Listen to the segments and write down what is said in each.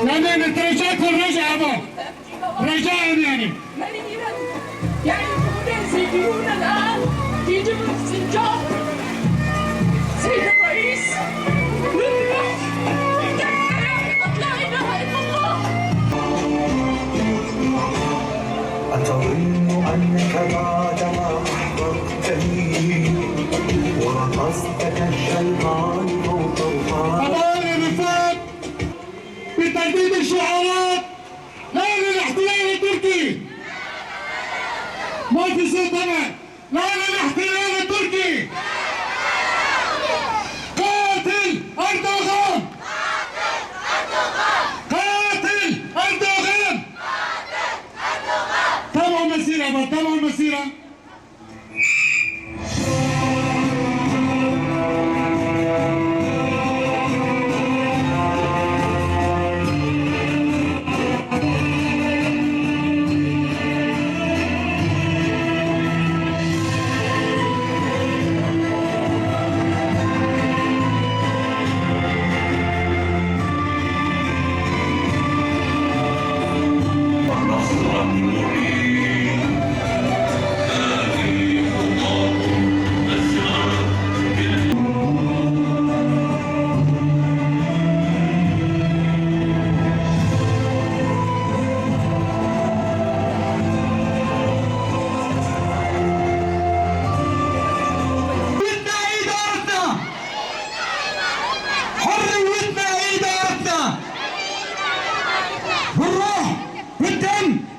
يعني نترجاكم الرجعة بقى رجاء يعني الناس يجيون الآن في جبل السنجاب. سيد الرئيس نذبح لا إله إلا الله. أتظن أنك بعدما أحببتني ورقصتك الشيطان فوق الغار. أبانا بفوت بتجديد الشعارات لا للاحتلال التركي. ما في صوت هنا. لا للاحتلال التركي. قاتل أردوغان. قاتل أردوغان. تابعوا المسيرة بقى تابعوا المسيرة.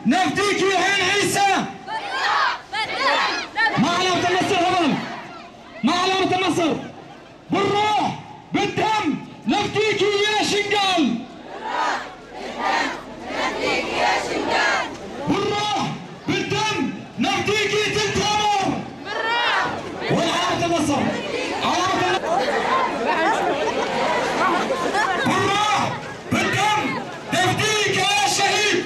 نفديك يا عين عيسى. ما علامة النصر هبل. ما علامة النصر. بالروح بالدم نفديك يا شنقال. بالروح بالدم نفديك تلت عمر. وعلامة النصر. علامة بالروح بالدم نفديك يا شهيد.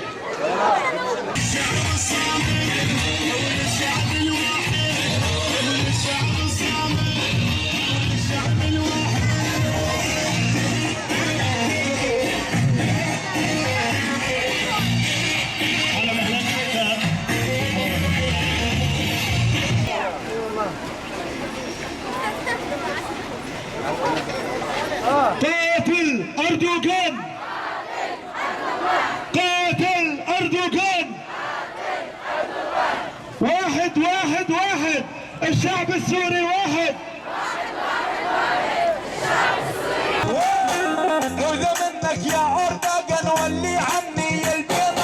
قاتل أردوغان. قاتل أردوغان. واحد واحد واحد الشعب السوري واحد. وإذا منك يا أردوغان ولي عني البيض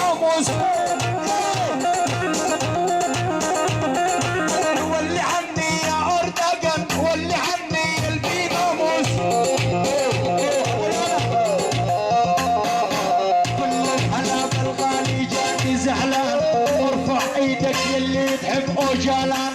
ولي عني يا أردوغان ولي عني البيض كل الهلا بالغالي جاني زعلان. ارفع ايدك يلي تحب اوجالان.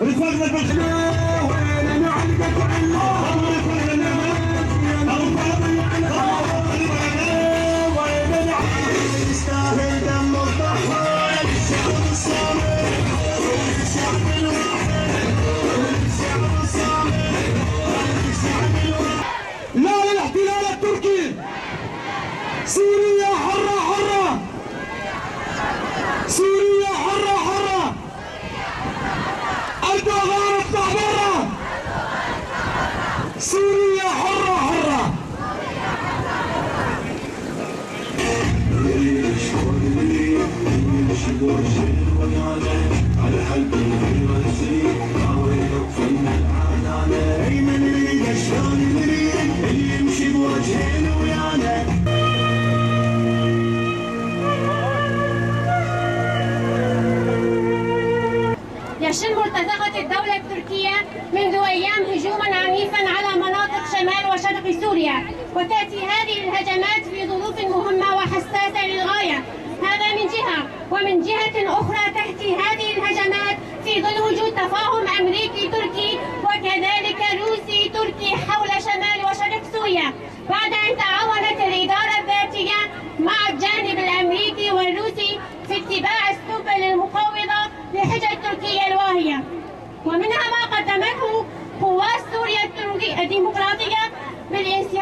رفقنا بالخلاف وين نعلقك يستاهل دم الضحايا. الشعب الصامت الشعب الواحد الشعب الصامت الشعب الواحد. لا للاحتلال التركي. سوريا حرة حرة. سوريا حرة حرة. أردوغان اطلع برا. سوريا حرة حرة. على حلقي من يريد شلون يريد اللي يمشي بوجهين ويانا. يشن مرتزقة الدولة التركية منذ أيام هجوما عنيفا على مناطق شمال وشرق سوريا، وتأتي هذه الهجمات في ظروف مهمة وحساسة للغاية. هذا من جهة، ومن جهة أخرى تأتي هذه الهجمات في ظل وجود تفاهم أمريكي تركي وكذلك روسي تركي حول شمال وشرق سوريا، بعد أن تعاونت الإدارة الذاتية مع الجانب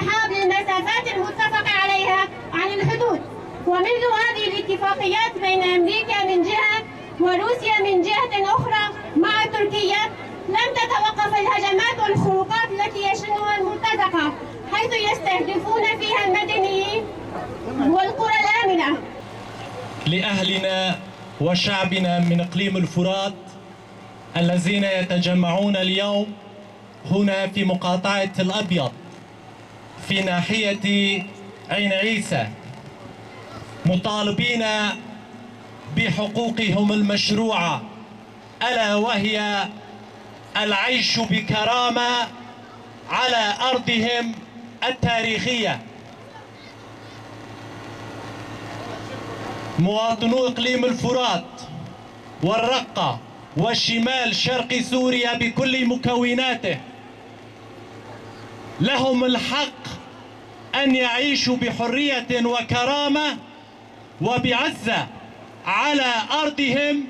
انسحاب للمسافات المتفق عليها عن الحدود. ومنذ هذه الاتفاقيات بين أمريكا من جهة وروسيا من جهة أخرى مع تركيا لم تتوقف الهجمات والخروقات التي يشنها المرتزقة، حيث يستهدفون فيها المدنيين والقرى الآمنة. لأهلنا وشعبنا من إقليم الفرات الذين يتجمعون اليوم هنا في مقاطعة الأبيض في ناحية عين عيسى، مطالبين بحقوقهم المشروعة، ألا وهي العيش بكرامة على أرضهم التاريخية. مواطنو إقليم الفرات والرقة وشمال شرق سوريا بكل مكوناته لهم الحق أن يعيشوا بحرية وكرامة وبعزة على أرضهم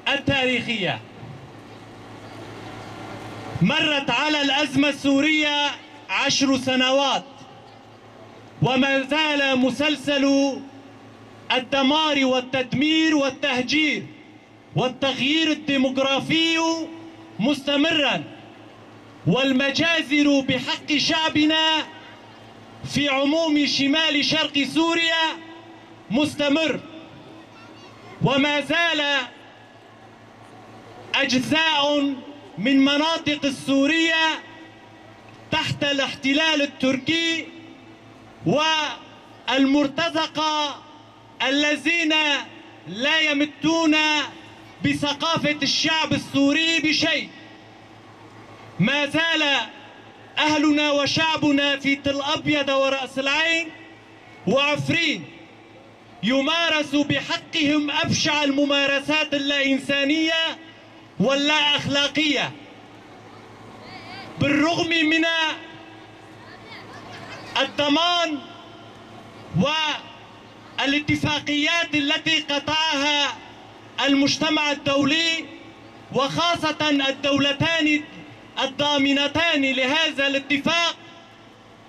التاريخية. مرت على الأزمة السورية 10 سنوات، وما زال مسلسل الدمار والتدمير والتهجير والتغيير الديموغرافي مستمرا، والمجازر بحق شعبنا في عموم شمال شرق سوريا مستمر، وما زال أجزاء من مناطق السورية تحت الاحتلال التركي والمرتزقة الذين لا يمتون بثقافة الشعب السوري بشيء. ما زال أهلنا وشعبنا في تل أبيض ورأس العين وعفرين يمارس بحقهم أبشع الممارسات اللا إنسانية واللا أخلاقية، بالرغم من الضمان والاتفاقيات التي قطعها المجتمع الدولي، وخاصة الدولتان الضامنتان لهذا الاتفاق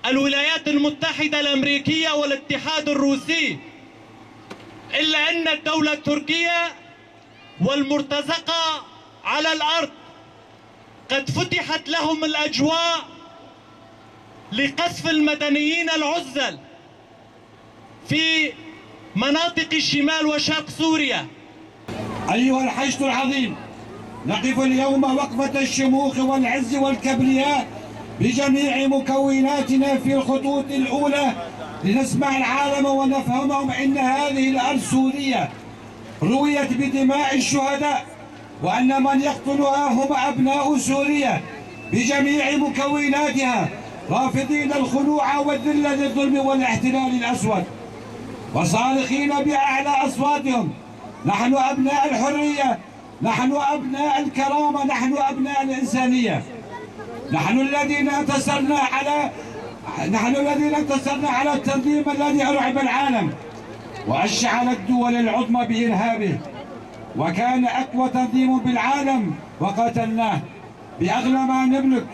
الولايات المتحدة الأمريكية والاتحاد الروسي، إلا أن الدولة التركية والمرتزقة على الأرض قد فتحت لهم الأجواء لقصف المدنيين العزل في مناطق الشمال وشرق سوريا. أيها الحشد العظيم، نقف اليوم وقفة الشموخ والعز والكبرياء بجميع مكوناتنا في الخطوط الأولى لنسمع العالم ونفهمهم أن هذه الأرض سورية رويت بدماء الشهداء، وأن من يقتلها هم أبناء سوريا بجميع مكوناتها، رافضين الخنوع والذل للظلم والاحتلال الأسود، وصارخين بأعلى أصواتهم: نحن أبناء الحرية، نحن أبناء الكرامة، نحن أبناء الإنسانية، نحن الذين انتصرنا على التنظيم الذي أرعب العالم وأشعل الدول العظمى بإرهابه، وكان أقوى تنظيم بالعالم، وقتلناه بأغلى ما نملك،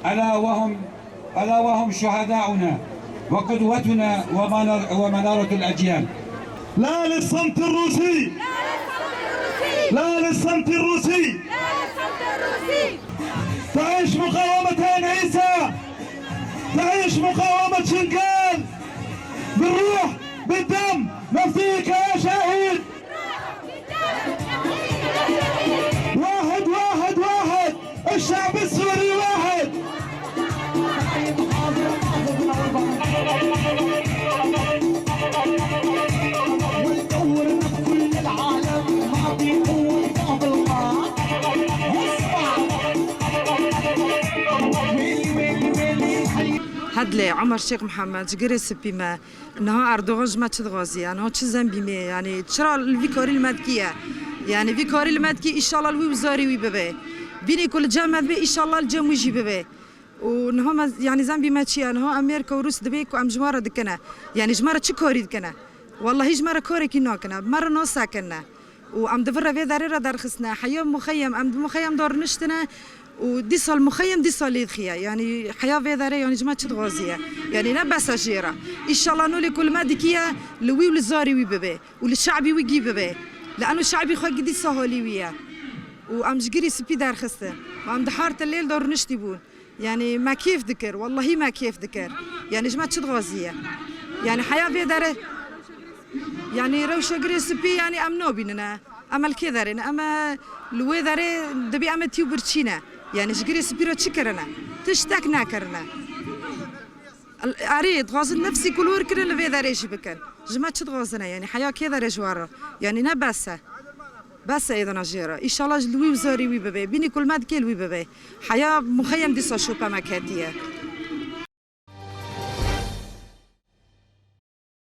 ألا وهم شهداؤنا وقدوتنا ومنارة الأجيال. لا للصمت الروسي، لا للصمت الروسي، تعيش مقاومة عين عيسى، تعيش مقاومة شنقال، بالروح بالدم نفديك يا شهيد. واحد واحد واحد، الشعب السوري واحد. هدلي عمر شيخ محمد جريس بما انها اردوغان ما تشغازي يعني تشزن بما يعني تشرا الفيكوري المادكيه يعني فيكوري المادكي ان شاء الله الوي وزاري وي بابا بيني كل جامعه بي ان شاء الله الجام يجي بابا ونهم يعني زنبي ماتشي انه امريكا وروس دبيك وام جماره دكنا يعني جماره تشكوري دكنا والله جماره كوري كنا كنا مره نوسا كنا وام دفر في داري دار خصنا حيوم مخيم ام مخيم دور نشتنا وديصا المخيم ديصا اللي دخيا يعني حياة في ذاري يعني جماعة تغازية يعني نبسا جيرة إن شاء الله نولي كل ما ديكيا لوي ولزاري وي ببي وللشعبي ويجي ببي لأنه الشعبي خو قدي سهولي ويا وأم جري سبي دار خسته وأم دحارة الليل دور نشتبون يعني ما كيف ذكر والله ما كيف ذكر يعني جماعة تغازية يعني حياة في ذاري يعني روشة جري سبي يعني أم نوبيننا أما الكذارين أما لوي ذاري دبي أما تيوبرتشينا يعني جري سبيرو تشكرنا تشتاك ناكرنا أريد غازل نفسي كل وركنا اللي في ذاري شبكن جماعة تغازنا يعني حياة كذا رجوارة يعني نبسة بس إذا نجيرة إن شاء الله لوي وزاري وي ببي بيني كل ما دكيل وي ببي حياة مخيم دي صشوبة مكاتية